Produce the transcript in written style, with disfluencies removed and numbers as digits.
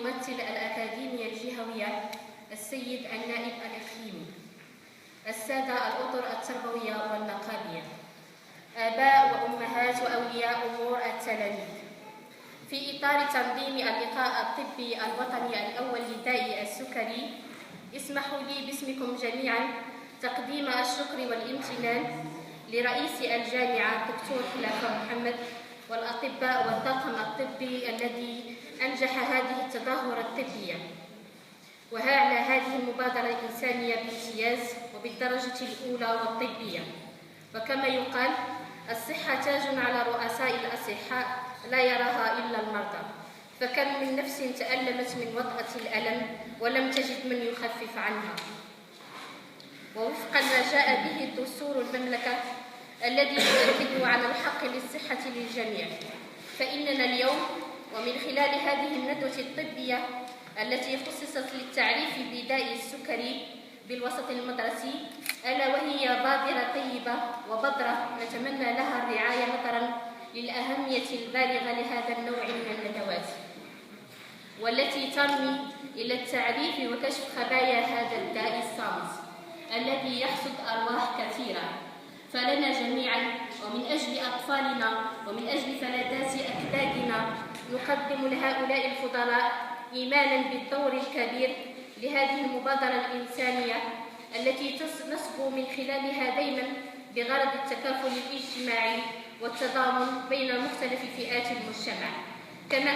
ممثل الأكاديمية الجهوية السيد النائب الإقليمي، السادة الأطر التربوية والنقابية، آباء وأمهات وأولياء أمور التلاميذ، في إطار تنظيم اللقاء الطبي الوطني الأول لداء السكري، اسمحوا لي باسمكم جميعاً تقديم الشكر والامتنان لرئيس الجامعة الدكتور خلافة محمد والأطباء والطاقم الطبي الذي أنجح هذه التظاهرة الطبية، وعلى هذه المبادرة الإنسانية بامتياز وبالدرجة الأولى والطبية. وكما يقال: الصحة تاج على رؤساء الأصحاء لا يراها إلا المرضى، فكم من نفس تألمت من وطأة الألم ولم تجد من يخفف عنها. ووفقا ما جاء به دستور المملكة الذي يؤكد على الحق للصحة للجميع، فإننا اليوم ومن خلال هذه الندوة الطبية التي خصصت للتعريف بداء السكري بالوسط المدرسي، ألا وهي بادرة طيبة وبذرة نتمنى لها الرعاية نظرا للأهمية البالغة لهذا النوع من الندوات، والتي ترمي إلى التعريف وكشف خبايا هذا الداء الصامت الذي يحصد أرواح كثيرة. فلنا جميعا ومن أجل أطفالنا ومن أجل فلذات أكبادنا نقدم لهؤلاء الفضلاء إيمانا بالدور الكبير لهذه المبادرة الإنسانية التي نصبو من خلالها دائما بغرض التكافل الاجتماعي والتضامن بين مختلف فئات المجتمع. كما